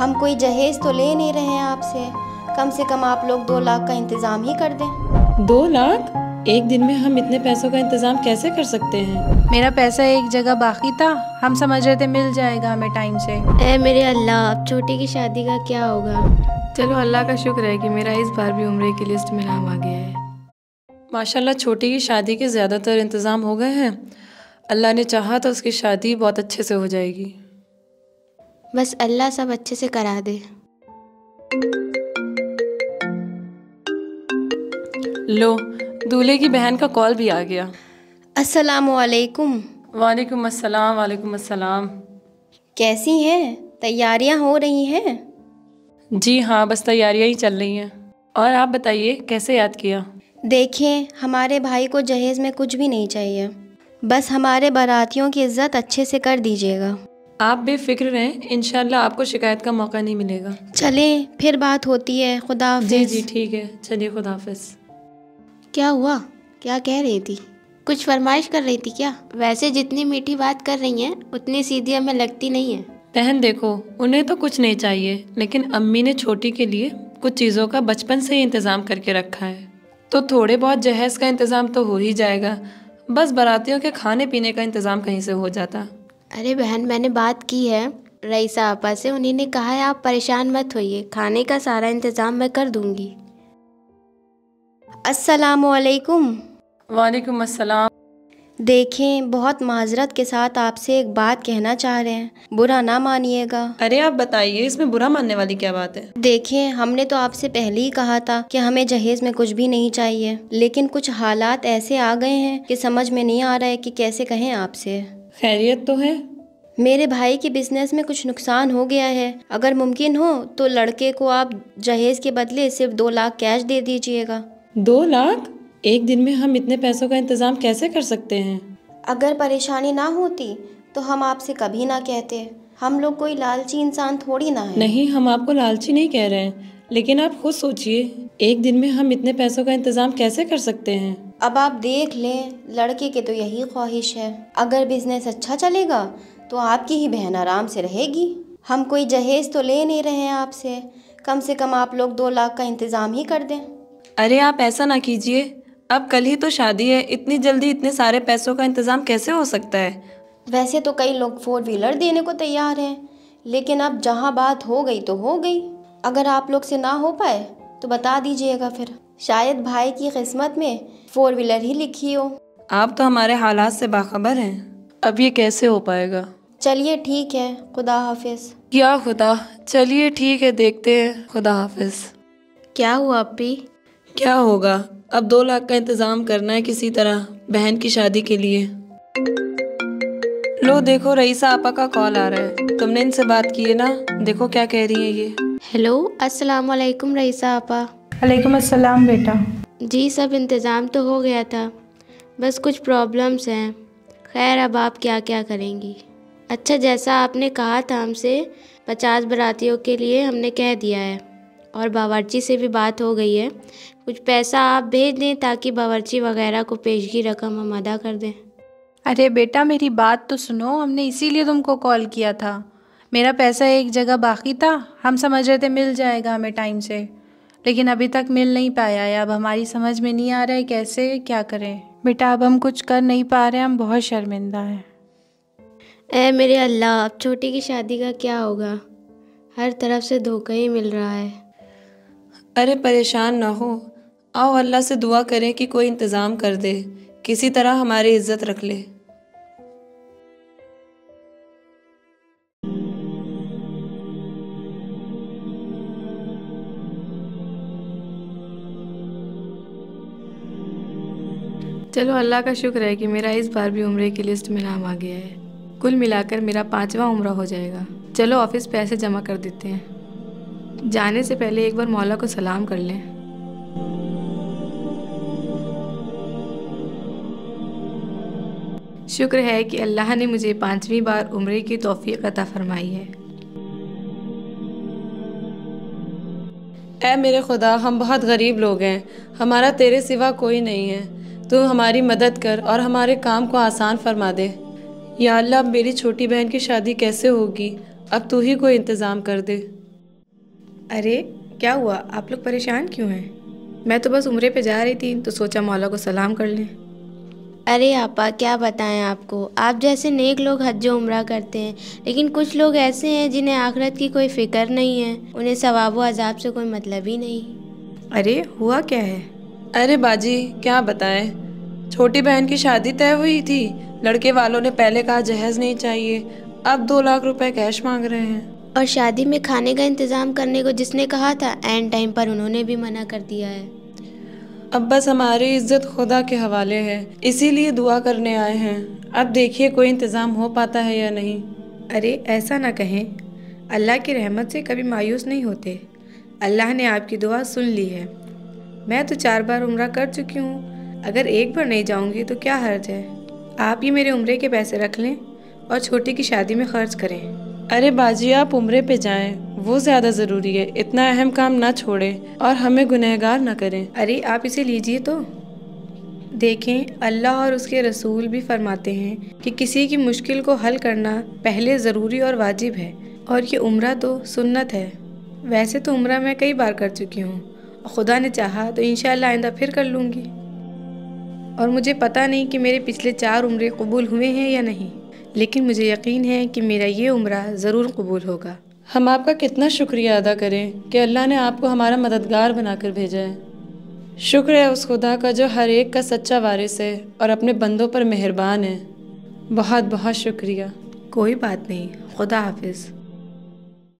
हम कोई जहेज तो ले नहीं रहे हैं आपसे, कम से कम आप लोग 2 लाख का इंतज़ाम ही कर दें। 2 लाख? एक दिन में हम इतने पैसों का इंतजाम कैसे कर सकते हैं? मेरा पैसा एक जगह बाकी था, हम समझ रहे थे मिल जाएगा हमें टाइम से। ऐ मेरे अल्लाह, अब छोटी की शादी का क्या होगा? चलो अल्लाह का शुक्र है कि मेरा इस बार भी उम्रे की लिस्ट में नाम आ गया है। माशाल्लाह छोटी की शादी के ज़्यादातर इंतज़ाम हो गए हैं। अल्लाह ने चाहा तो उसकी शादी बहुत अच्छे से हो जाएगी। बस अल्लाह सब अच्छे से करा दे। लो, दूल्हे की बहन का कॉल भी आ गया। अस्सलामुअलैकुम। वालेकुम अस्सलाम। वालेकुम अस्सलाम। कैसी हैं? तैयारियां हो रही हैं? जी हाँ, बस तैयारियां ही चल रही हैं। और आप बताइए, कैसे याद किया? देखिए, हमारे भाई को जहेज़ में कुछ भी नहीं चाहिए, बस हमारे बारातियों की इज्जत अच्छे से कर दीजिएगा। आप बेफिक्र रहें, इंशाल्लाह आपको शिकायत का मौका नहीं मिलेगा। चलें, फिर बात होती है। खुदा हाफिज़। जी जी ठीक है, चलिए खुदा हाफिज़। क्या हुआ? क्या कह रही थी? कुछ फरमाइश कर रही थी क्या? वैसे जितनी मीठी बात कर रही हैं उतनी सीधी हमें लगती नहीं है। बहन देखो, उन्हें तो कुछ नहीं चाहिए, लेकिन अम्मी ने छोटी के लिए कुछ चीज़ों का बचपन से ही इंतज़ाम करके रखा है, तो थोड़े बहुत जहेज़ का इंतज़ाम तो हो ही जाएगा। बस बारातियों के खाने पीने का इंतज़ाम कहीं से हो जाता। अरे बहन, मैंने बात की है रईसा आपा से, उन्हीं ने कहा है आप परेशान मत होइए, खाने का सारा इंतज़ाम मैं कर दूंगी। अस्सलामुअलैकुम। वालेकुम अस्सलाम। देखें, बहुत माजरत के साथ आपसे एक बात कहना चाह रहे हैं, बुरा ना मानिएगा। अरे आप बताइए, इसमें बुरा मानने वाली क्या बात है? देखें, हमने तो आपसे पहले ही कहा था कि हमें जहेज़ में कुछ भी नहीं चाहिए, लेकिन कुछ हालात ऐसे आ गए हैं कि समझ में नहीं आ रहा है कि कैसे कहें आपसे। खैरियत तो है? मेरे भाई के बिजनेस में कुछ नुकसान हो गया है, अगर मुमकिन हो तो लड़के को आप जहेज़ के बदले सिर्फ 2 लाख कैश दे दीजिएगा। 2 लाख? एक दिन में हम इतने पैसों का इंतजाम कैसे कर सकते हैं? अगर परेशानी ना होती तो हम आपसे कभी ना कहते, हम लोग कोई लालची इंसान थोड़ी ना है। नहीं, हम आपको लालची नहीं कह रहे हैं, लेकिन आप खुद सोचिए, एक दिन में हम इतने पैसों का इंतजाम कैसे कर सकते हैं? अब आप देख लें, लड़के के तो यही ख्वाहिश है, अगर बिजनेस अच्छा चलेगा तो आपकी ही बहन आराम से रहेगी। हम कोई जहेज़ तो ले नहीं रहे हैं आपसे, कम से कम आप लोग 2 लाख का इंतज़ाम ही कर दें। अरे आप ऐसा ना कीजिए, अब कल ही तो शादी है, इतनी जल्दी इतने सारे पैसों का इंतजाम कैसे हो सकता है? वैसे तो कई लोग 4 व्हीलर देने को तैयार हैं, लेकिन अब जहाँ बात हो गई तो हो गई। अगर आप लोग से ना हो पाए तो बता दीजिएगा, फिर शायद भाई की किस्मत में 4 व्हीलर ही लिखी हो। आप तो हमारे हालात से बाखबर हैं, अब ये कैसे हो पाएगा? चलिए ठीक है, खुदा हाफिज़। क्या खुदा? चलिए ठीक है, देखते हैं। खुदा हाफिज़। क्या हुआ अप्पी? क्या होगा, अब 2 लाख का इंतजाम करना है किसी तरह बहन की शादी के लिए। लो देखो, रईसा आपा का कॉल आ रहा है, तुमने इनसे बात की है ना? देखो क्या कह रही है ये। हेलो, अस्सलाम वालेकुम रईसा आपा। वालेकुम अस्सलाम बेटा। जी, सब इंतज़ाम तो हो गया था, बस कुछ प्रॉब्लम्स हैं। खैर, अब आप क्या क्या करेंगी? अच्छा, जैसा आपने कहा था हमसे, 50 बारातियों के लिए हमने कह दिया है, और बावर्ची से भी बात हो गई है। कुछ पैसा आप भेज दें ताकि बावर्ची वगैरह को पेशगी रकम हम अदा कर दें। अरे बेटा, मेरी बात तो सुनो, हमने इसीलिए तुमको कॉल किया था। मेरा पैसा एक जगह बाकी था, हम समझ रहे थे मिल जाएगा हमें टाइम से, लेकिन अभी तक मिल नहीं पाया है। अब हमारी समझ में नहीं आ रहा है कैसे क्या करें। बेटा, अब हम कुछ कर नहीं पा रहे हैं, हम बहुत शर्मिंदा हैं। ऐ मेरे अल्लाह, अब छोटी की शादी का क्या होगा? हर तरफ से धोखा ही मिल रहा है। अरे परेशान ना हो, आओ अल्लाह से दुआ करें कि कोई इंतज़ाम कर दे, किसी तरह हमारी इज्जत रख ले। चलो अल्लाह का शुक्र है कि मेरा इस बार भी उम्रे की लिस्ट में नाम आ गया है। कुल मिलाकर मेरा 5वां उम्रा हो जाएगा। चलो ऑफिस पैसे जमा कर देते हैं। जाने से पहले एक बार मौला को सलाम कर लें। शुक्र है कि अल्लाह ने मुझे 5वीं बार उम्रे की तौफीक अता फरमाई है। ऐ मेरे खुदा, हम बहुत गरीब लोग हैं, हमारा तेरे सिवा कोई नहीं है। तू हमारी मदद कर और हमारे काम को आसान फरमा दे। या अल्लाह, अब मेरी छोटी बहन की शादी कैसे होगी? अब तू ही कोई इंतज़ाम कर दे। अरे क्या हुआ, आप लोग परेशान क्यों हैं? मैं तो बस उम्रे पे जा रही थी तो सोचा मौला को सलाम कर लें। अरे आपा क्या बताएं आपको, आप जैसे नेक लोग हज उम्रा करते हैं, लेकिन कुछ लोग ऐसे हैं जिन्हें आखिरत की कोई फ़िक्र नहीं है, उन्हें सवाब व अजाब से कोई मतलब ही नहीं। अरे हुआ क्या है? अरे बाजी क्या बताएं, छोटी बहन की शादी तय हुई थी, लड़के वालों ने पहले कहा जहेज नहीं चाहिए, अब 2 लाख रुपए कैश मांग रहे हैं। और शादी में खाने का इंतज़ाम करने को जिसने कहा था, एन टाइम पर उन्होंने भी मना कर दिया है। अब बस हमारी इज्जत खुदा के हवाले है, इसीलिए दुआ करने आए हैं। अब देखिए कोई इंतज़ाम हो पाता है या नहीं। अरे ऐसा ना कहें, अल्लाह की रहमत से कभी मायूस नहीं होते। अल्लाह ने आपकी दुआ सुन ली है। मैं तो 4 बार उम्रा कर चुकी हूँ, अगर एक बार नहीं जाऊँगी तो क्या हर्ज है। आप ही मेरे उम्रे के पैसे रख लें और छोटी की शादी में खर्च करें। अरे बाजी आप उम्रे पे जाएं, वो ज़्यादा ज़रूरी है, इतना अहम काम ना छोड़ें और हमें गुनहगार ना करें। अरे आप इसे लीजिए तो। देखें, अल्लाह और उसके रसूल भी फरमाते हैं कि किसी की मुश्किल को हल करना पहले ज़रूरी और वाजिब है, और ये उम्रा तो सुन्नत है। वैसे तो उम्रा मैं कई बार कर चुकी हूँ और खुदा ने चाहा तो इंशाअल्लाह आइंदा फिर कर लूँगी। और मुझे पता नहीं कि मेरे पिछले 4 उम्रे कबूल हुए हैं या नहीं, लेकिन मुझे यकीन है कि मेरा ये उम्रा ज़रूर कबूल होगा। हम आपका कितना शुक्रिया अदा करें कि अल्लाह ने आपको हमारा मददगार बनाकर भेजा है। शुक्र है उस खुदा का जो हर एक का सच्चा वारिस है और अपने बंदों पर मेहरबान है। बहुत बहुत शुक्रिया। कोई बात नहीं, खुदा हाफिज़।